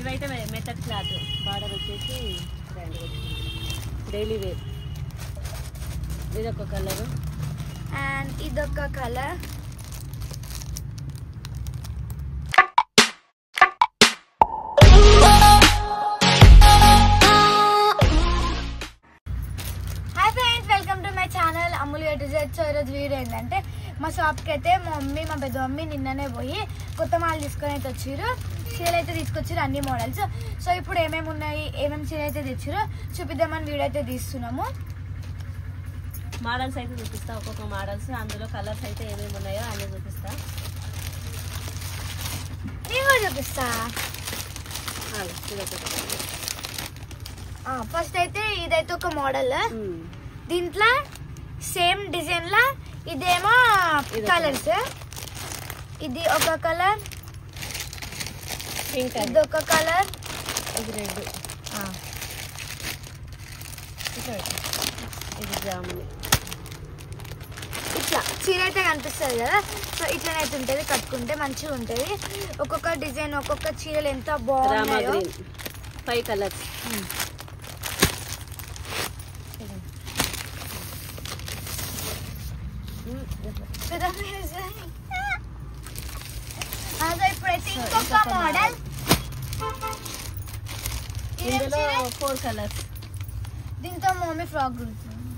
ఇవైతే method cloth, border వచ్చేసి గ్రాండ్గా వచ్చింది, డైలీ వేర్. ఇదొక కలరు అండ్ ఇదొక colour. Hi friends, welcome to my channel Ammulu A to Z. So ఈరోజు వీడియో ఏంటంటే మా షాప్కి అయితే మా మమ్మీ మా పెద్ద మమ్మీ నిన్ననే పోయి కొత్త మాల్ తీసుకొని అయితే వచ్చారు. చీరలు అయితే తీసుకొచ్చారు, అన్ని మోడల్స్. సో ఇప్పుడు ఏమేమి ఉన్నాయి, ఏమేమి చీరలు అయితే తెచ్చారో చూపిద్దామని వీడియో అయితే తీస్తున్నాము. మోడల్స్ అయితే చూపిస్తా, ఒక్కొక్క మోడల్స్, అందులో కలర్స్ అయితే ఏమేమి ఉన్నాయో అన్నీ చూపిస్తా. నేను చూపిస్తా. ఫస్ట్ అయితే ఇదైతే ఒక మోడల్, దీంట్లో సేమ్ డిజైన్ లా ఇదేమో కలర్స్. ఇది ఒక కలర్, ఇది ఒక కలర్, ఇది రెడ్, ఇది జాముని. ఇట్లా చీర అయితే కనిపిస్తుంది కదా. సో ఇట్లనైతే ఉంటుంది, కట్టుకుంటే మంచిగా ఉంటుంది. ఒక్కొక్క డిజైన్ ఒక్కొక్క చీరలు ఎంత బాగున్నాయో. 5 కలర్స్. ఇప్పుడైతే ఇంకొక మోడల్, ఇందులో 4 కలర్స్. దీంతో మమ్మీ ఫ్రాక్ గుర్తుంది.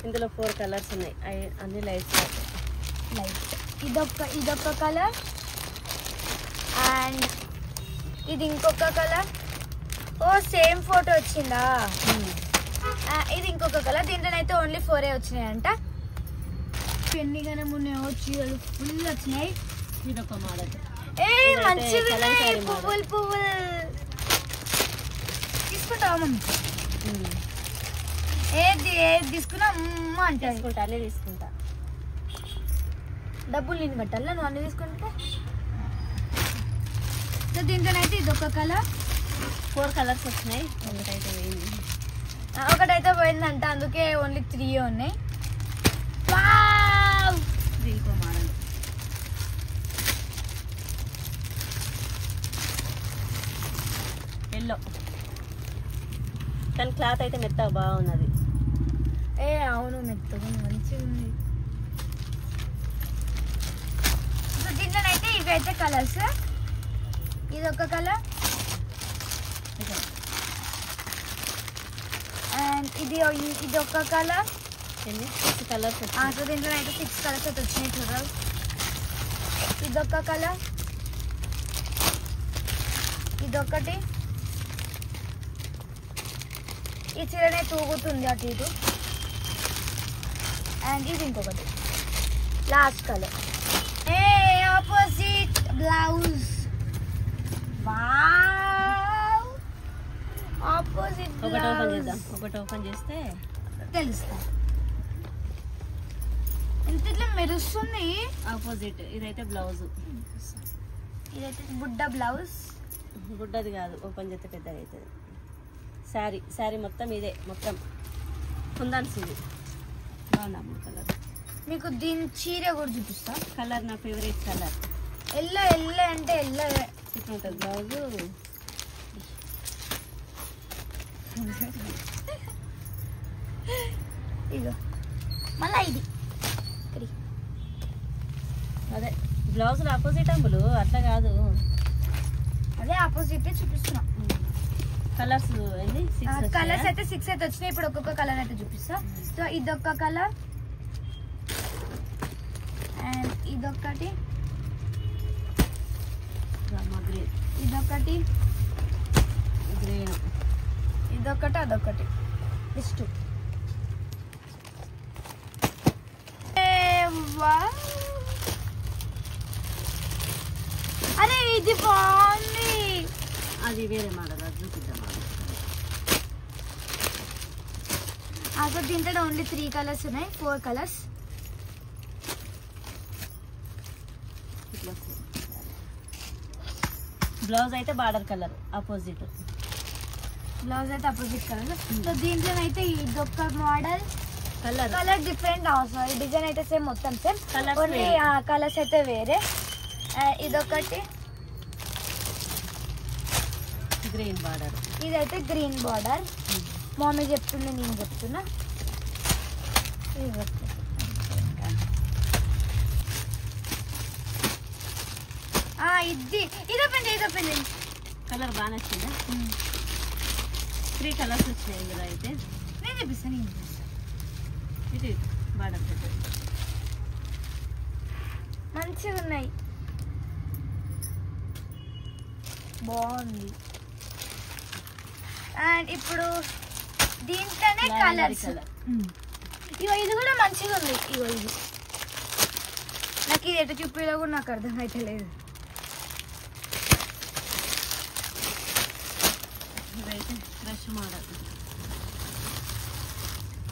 ఇందులో 4 కలర్స్ ఉన్నాయి, అన్ని లైట్స్. ఇదొక కలర్ అండ్ ఇది ఇంకొక కలర్. ఓ సేమ్ ఫోటో వచ్చిందా? ఇది ఇంకొక కలర్. దీంట్లోనైతే ఓన్లీ 4 వచ్చినాయంట. ఎన్నిగానే ఉన్నాయో చీరలు ఫుల్ వచ్చినాయి. ఇదొక మోడల్. మంచిగా పువ్వులు పువ్వులు తీసుకుంటావా మమ్మీ? ఏది తీసుకున్నా అంటే తీసుకుంటా, అన్నీ తీసుకుంటా. డబ్బులు నేను కట్టాలా నువ్వు అన్నీ తీసుకుంటే? సో దీంట్లోనైతే ఇదొక కలర్. 4 కలర్స్ వచ్చినాయి, ఒకటైతే పోయిందంట, అందుకే ఓన్లీ 3 ఉన్నాయి. దీనికో మోడల్. ఎల్లో, కానీ క్లాత్ అయితే మెత్తగా బాగున్నది. అవును, మెత్తగా మంచిగా ఉంది. సో దీంట్లోనైతే ఇవైతే కలర్స్. ఇదొక కలర్ అండ్ ఇదొక కలర్. 6 కలర్స్. సో దీంట్లో అయితే 6 కలర్స్ అయితే వచ్చినాయి చూడాలి. ఇదొక కలర్, ఇదొకటి. ఈ చీరనే తూగుతుంది అటు ఇటు. అండ్ ఇది ఇంకొకటి last colour. Opposite blouse. Opposite ఒకటి ఓపెన్ చేద్దాం, ఒకటి ఓపెన్ చేస్తే తెలుస్తా. ఎంత ఇట్లా మెరుస్తుంది. ఆపోజిట్. ఇదైతే బ్లౌజ్, ఇదైతే బుడ్డ బ్లౌజ్. బుడ్డది కాదు, ఓపెన్ చేస్తే పెద్దగా అవుతుంది. శారీ మొత్తం ఇదే, మొత్తం కుందాల్సింది. బాగున్నా 3 కలర్. మీకు దీని చీర కూడా చూపిస్తా. కలర్ నా ఫేవరెట్ కలర్. ఎల్లో అంటే ఎల్లో ఇట్లా ఉంటుంది బ్లౌజు. ఇగో మళ్ళా ఇది అదే బ్లౌజ్ ఆపోజిట్ అంబులు, అట్లా కాదు, అదే ఆపోజిట్ చూపిస్తున్నా. కలర్స్ ఏంది? కలర్స్ అయితే 6 అయితే వచ్చినాయి. ఇప్పుడు ఒక్కొక్క కలర్ అయితే చూపిస్తా. సో ఇదొక కలర్ అండ్ ఇదొకటి, గ్రీన్, ఇదొకటి, గ్రీన్, ఇదొకటి, అదొకటి. ఇష్టం. అరే ఇది బాగుంది. అది వేరే మోడల్, అది చూపిద్దాం. అసలు దీంట్లో ఓన్లీ 3 కలర్స్ ఉన్నాయి, 4 కలర్స్. బ్లౌజ్ అయితే బార్డర్ కలర్ ఆపోజిట్. బ్లౌజ్ అయితే ఆపోజిట్ కలర్. సో దీంట్లోనైతే ఇదొక మోడల్, కలర్ డిఫరెంట్. అవసరం డిజైన్ అయితే సేమ్, మొత్తం సేమ్, ఓన్లీ కలర్స్ అయితే వేరే. ఇదొకటి, గ్రీన్ బార్డర్. ఇదైతే గ్రీన్ బార్డర్. మమ్మీ చెప్తుంది, నేను చెప్తున్నా. ఇది ఓపెన్ చేయండి. కలర్ బాగా నచ్చిందా? 3 కలర్స్ వచ్చినాయి ఇందులో. అయితే నేను చూపిస్తాను. ఇది బార్డర్ పెట్టండి. మంచిగా ఉన్నాయి, బాగుంది. అండ్ ఇప్పుడు దీంట్లోనే కలర్స్. ఇగో ఇది కూడా మంచిగా ఉంది. ఇగో ఇది నాకు ఇది ఎటు చూపిలో కూడా నాకు అర్థమైతే లేదు. ఇదైతే క్రష్ మోడల్.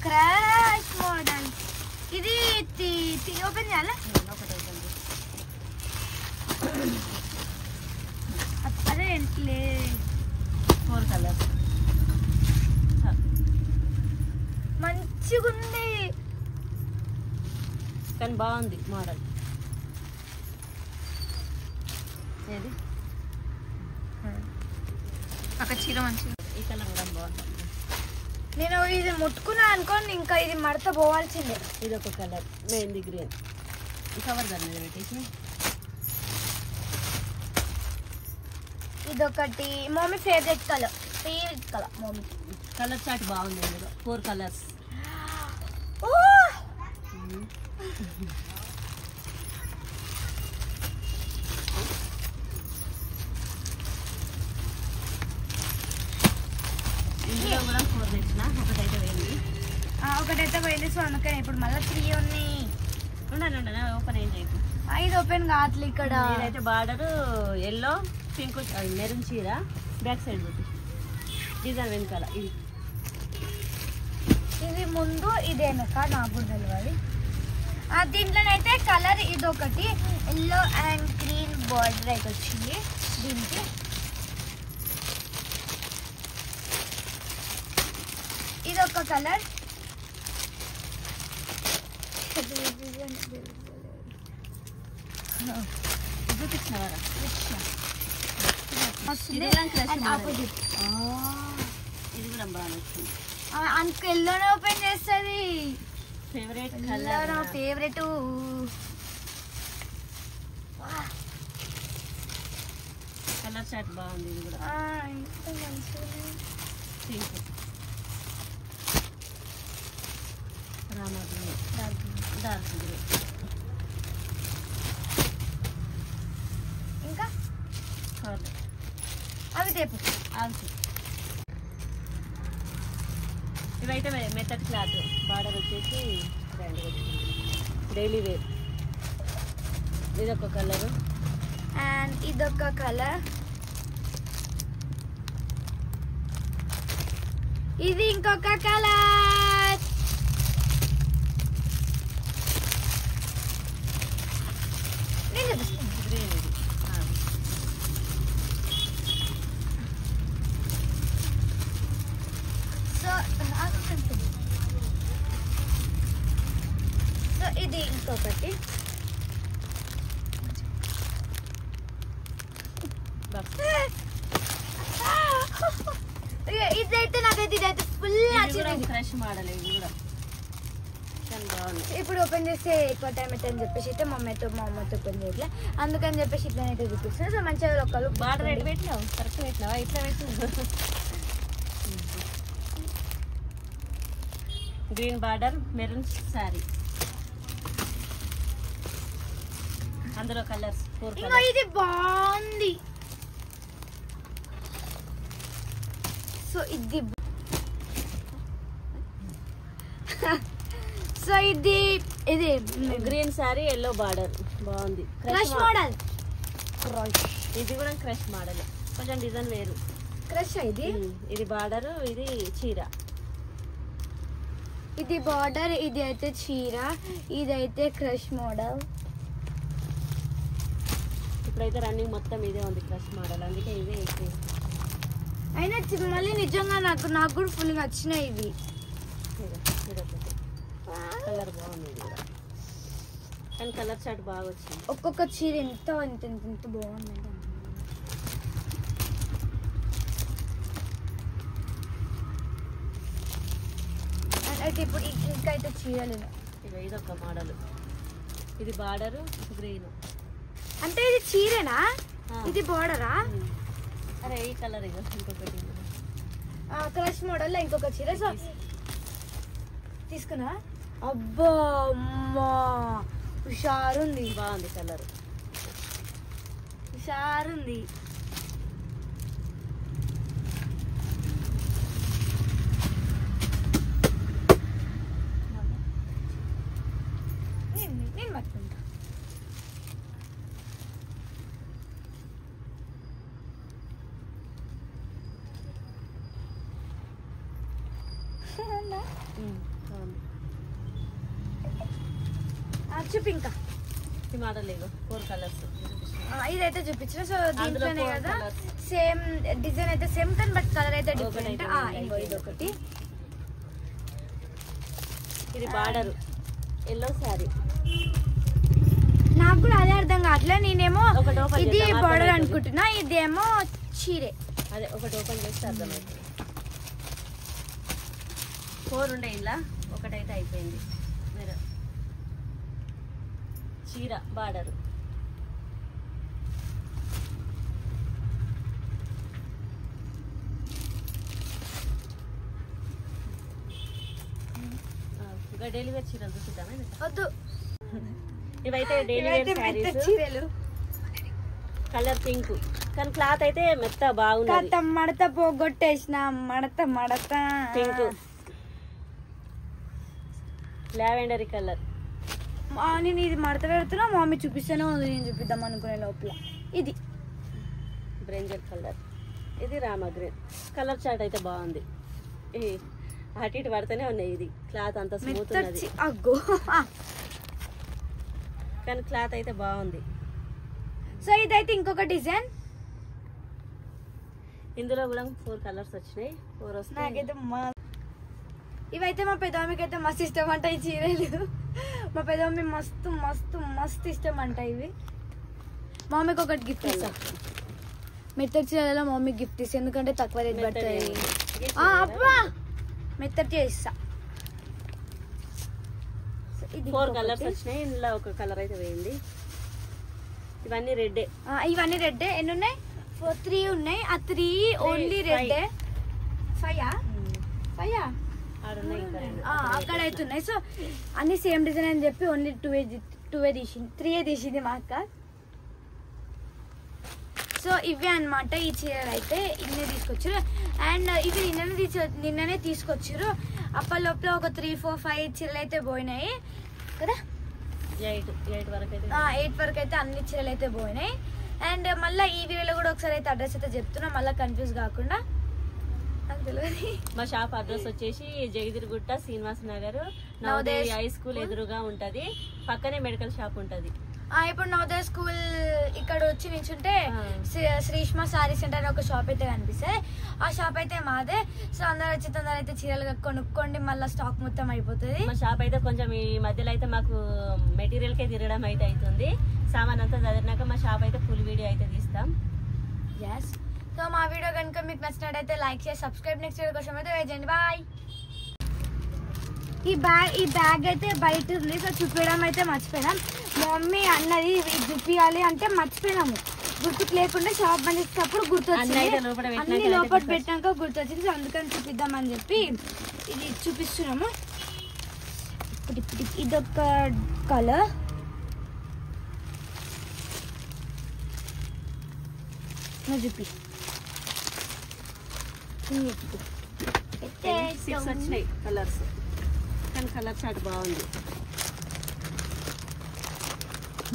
Crash model. ఇది ఓపెన్ చేయాలా? ఒకటి ఓపెన్ చేసి అదే 4 కలర్స్. మంచిగా ఉంది కానీ బాగుంది మోడల్. ఏది ఒక చీర మంచిగా. ఈ కలర్ కూడా బాగుంది. నేను ఇది ముట్టుకున్నా అనుకోండి, ఇంకా ఇది మడత పోవాల్సిందే. ఇది ఒక కలర్ మెహందీ గ్రీన్. కవర్ దాని మీద పెట్టేసి. ఇదొకటి mummy favourite colour. Mummy colour chart బాగుంది. ఇందులో 4 కలర్స్. ఇందులో కూడా 4 తెచ్చిన. ఒకటైతే పోయింది. సో అందుకని ఇప్పుడు మళ్ళీ 3 ఉన్నాయి. ఉండండి ఓపెన్ ఏం చేయకు. ఇది ఓపెన్ కావట్లే. ఇక్కడ ఇదైతే బార్డర్ ఎల్లో పింక్ మెరూన్ చీర. బ్యాక్ సైడ్ పెట్టి డిజైన్ వెనకాల. ఇది ముందు, ఇది వెనక. నాకు కూడా తెలియదు. దీంట్లోనైతే కలర్ ఇదొకటి ఎల్లో అండ్ గ్రీన్ బార్డర్ అయితే వచ్చింది దీనికి. ఇదొక కలర్. చూపించినవారా? ఆపోజిట్. ఇది కూడా బాగా నచ్చింది. అంత ఎల్లోనే ఓపెన్ చేస్తుంది. ఫేవరెట్ ఎల్లో నా ఫేవరెట్. కలర్ చాట్ బాగుంది. ఇది కూడా pink Rama green dark green. ఇంకా కలర్ అవి తేపు. ఇవైతే మెథడ్ క్లాత్. బార్డర్ వచ్చేసి డైలీ వేర్. ఇదొక కలర్ అండ్ ఇదొక కలర్. ఇది ఇంకొక కలర్. నేను చూపిస్తాను. గ్రీన్. ఇది సో ఇది ఇంకొకటి. ఇదైతే నాకైతే ఇదైతే ఫుల్ నచ్చింది. Fresh model. ఇది కూడా బాగుంది. ఇప్పుడు ఓపెన్ చేస్తే ఎక్కువ టైం అయితే అని చెప్పేసి అయితే మా అమ్మతో ఓపెన్ చేయట్లే. అందుకని చెప్పేసి ఇట్లనైతే చూపిస్తున్నాను. సో మంచిగా ఒకళ్ళు బార్డర్ ఎటు పెట్టినావు? కరెక్ట్ పెట్టినావా? ఇట్లా పెట్టినావు. Green border maroon sari. అందులో కలర్స్ 4 ఇంకా కలర్స్. ఇది బాగుంది. సో ఇది ఇది గ్రీన్ శారీ ఎల్లో బార్డర్ బాగుంది. Crush model. ఇది కూడా క్రష్ మోడల్. కొంచెం డిజైన్ వేరు. క్రష్ ఇది. ఇది బార్డర్, ఇది చీర. ఇది బార్డర్, ఇది అయితే చీర, ఇదైతే క్రష్ మోడల్. ఇప్పుడైతే రన్నింగ్ మొత్తం ఇదే ఉంది క్రష్ మోడల్. అందుకే ఇదే ఎక్కువ. అయినా మళ్ళీ నిజంగా నాకు కూడా ఫుల్ నచ్చినాయి ఇవి. కలర్ బాగుంది. ఇది కూడా కానీ కలర్ చాట్ బాగా వచ్చింది. ఒక్కొక్క చీర ఎంత బాగుంది. అయితే ఇప్పుడు ఇంకైతే చీరలు ఇది ఒక మోడల్, ఇది బార్డర్ గ్రీన్. అంటే ఇది చీరేనా, ఇది బోర్డరా? అరే ఈ కలర్ ఇక ఇంకొకటి క్రష్ మోడల్ లో ఇంకొక చీర. సో తీసుకున్నా. అబ్బా అమ్మా హుషారుంది, బాగుంది కలర్, హుషారుంది. నేను పట్టుకుంటా. చూపి ఇంకా ఈ మోడల్ 4 కలర్స్. ఇదైతే చూపించిన. సో దీంట్లోనే కదా సేమ్ డిజైన్ అయితే సేమ్ కానీ బట్ కలర్ అయితే డిఫరెంట్. ఇది ఒకటి, ఇది బార్డర్ ఎల్లో సారీ. నాకు కూడా అదే అర్థం కావట్లే. నేనేమో ఇది బార్డర్ అనుకుంటున్నా, ఇదేమో చీరే. అదే ఒకటి ఓపెన్ చేస్తే అర్థమవుతుంది. 4 ఉండే ఇలా, ఒకటైతే అయిపోయింది. మీరు చీర బార్డర్ డైలీ వేర్ చీరలు చూపిద్దామే. వద్దు, ఇవైతే డైలీ వేర్ సారీస్. చీరలు కలర్ పింక్ కానీ క్లాత్ అయితే మెత్త బాగుంది. మడత పోగొట్టేసిన, మడత మడత పింక్, లావెండరీ కలర్. నేను ఇది మడత పెడుతున్నా, మమ్మీ చూపిస్తూనే ఉంది, నేను చూపిద్దాం అనుకునే లోపల. ఇది బ్రింజల్ కలర్, ఇది రామా గ్రీన్. కలర్ చార్ట్ అయితే బాగుంది. అటు ఇటు పడితేనే ఉన్నాయి. ఇది క్లాత్ అంత స్మూత్ ఉన్నది కానీ క్లాత్ అయితే బాగుంది. సో ఇదైతే ఇంకొక డిజైన్. ఇందులో కూడా 4 కలర్స్ వచ్చినాయి. 4 వస్తాయి. నాకైతే ఇవైతే మా పెద్దమ్మకి అయితే మస్తు ఇష్టం అంట ఈ చీరలు. మా పెద్దమ్మ మస్తు మస్తు మస్తు ఇష్టం అంట ఇవి. మమ్మీకి ఒకటి గిఫ్ట్ ఇస్తా. మెత్తడి చీరలలో మమ్మీకి గిఫ్ట్ ఇస్తా, ఎందుకంటే తక్కువ రేట్ పడుతుంది. అబ్బా మెత్తడి చేస్తా. 4 కలర్స్ వచ్చినాయి. ఇందులో ఒక కలర్ అయితే వేయండి. ఇవన్నీ రెడ్. ఇవన్నీ రెడ్. ఎన్ని ఉన్నాయి? 3 ఉన్నాయి. ఆ 3 ఓన్లీ రెడ్. 5 అక్కడ అయితే ఉన్నాయి. సో అన్ని సేమ్ డిజైన్ అని చెప్పి ఓన్లీ 2 తీసింది, 3 తీసింది మా అక్క. సో ఇవే అనమాట ఈ చీరలు అయితే. ఇన్ని తీసుకొచ్చారు అండ్ ఇవి నిన్ననే తీసుకొచ్చారు. అప్పటిలోపల ఒక 3, 4, 5 చీరలు అయితే పోయినాయి కదా. 8 వరకు అయితే అన్ని చీరలు అయితే పోయినాయి. అండ్ మళ్ళీ ఈ వీడియోలో కూడా ఒకసారి అయితే అడ్రస్ అయితే చెప్తున్నా, మళ్ళీ కన్ఫ్యూజ్ కాకుండా. నాకు తెలియదు. మా షాప్ అడ్రస్ వచ్చేసి జగదిరిగుట్ట, శ్రీనివాస నగర్, నవోదయ హై స్కూల్ ఎదురుగా ఉంటది. పక్కనే మెడికల్ షాప్ ఉంటది. ఇప్పుడు నవోదయ స్కూల్ ఇక్కడ వచ్చి నించుంటే శ్రీష్మ సారీ సెంటర్ అని ఒక షాప్ అయితే కనిపిస్తాయి. ఆ షాప్ అయితే మాదే. సో అందరూ వచ్చి తొందర అయితే చీరలు కొనుక్కోండి, మళ్ళీ స్టాక్ మొత్తం అయిపోతుంది. మా షాప్ అయితే కొంచెం ఈ మధ్యలో అయితే మాకు మెటీరియల్ కే తిరగడం అయితే అవుతుంది. సామాన్ అంతా చదివినాక మా షాప్ అయితే ఫుల్ వీడియో అయితే తీస్తాం. ఎస్. సో మా వీడియో కనుక మీకు నచ్చినట్టయితే లైక్ చేసి సబ్స్క్రైబ్. నెక్స్ట్ వీడియో కోసం అయితే వెయిట్ చేయండి. బాయ్. ఈ బ్యాగ్ అయితే బయట ఉంది. సో చూపించడం అయితే మర్చిపోయినాం. మమ్మీ అన్నది చూపించాలి అంటే మర్చిపోయినాము. గుర్తుకు లేకుండా షాప్ బంద్ చేసేటప్పుడు గుర్తొచ్చింది. అన్ని లోపల పెట్టినాక గుర్తొచ్చింది. సో అందుకని చూపిద్దామని చెప్పి ఇది చూపిస్తున్నాము. ఇప్పుడు ఇదొక కలర్. చూపి 6 వచ్చినాయి కలర్స్ కానీ కలర్ చార్ట్ బాగుంది.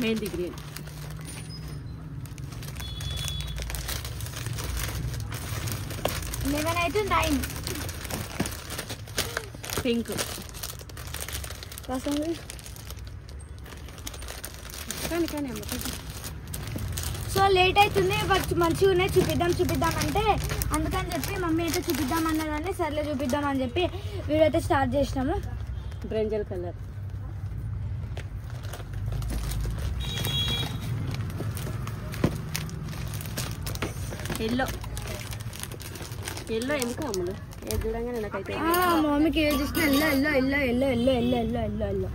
మెహందీ గ్రీన్, అయితే 9 పింక్. కానీ సో లేట్ అవుతుంది బట్ మంచిగా ఉన్నాయి. చూపిద్దాం అంటే అందుకని చెప్పి మమ్మీ అయితే చూపిద్దాం అన్నదాన్ని సర్లే చూపిద్దాం అని చెప్పి వీడియో అయితే స్టార్ట్ చేసినాము. బ్రింజల్ కలర్, ఎల్లో ఎందుకు అమ్ములు ఏది చూడంగానే నాకైతే మా మమ్మీకి ఏది చూసినా yellow yellow yellow yellow yellow yellow yellow yellow yellow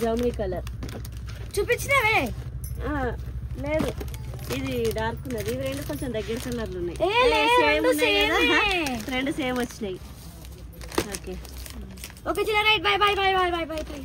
జామునీ కలర్ చూపించినవే లేదు, ఇది డార్క్ ఉన్నది. ఇవి రెండు కొంచెం దగ్గర కలర్లు ఉన్నాయి. రెండు సేమ్ వచ్చినాయి. ఓకే ఓకే చిన్న right. By by by by by by by.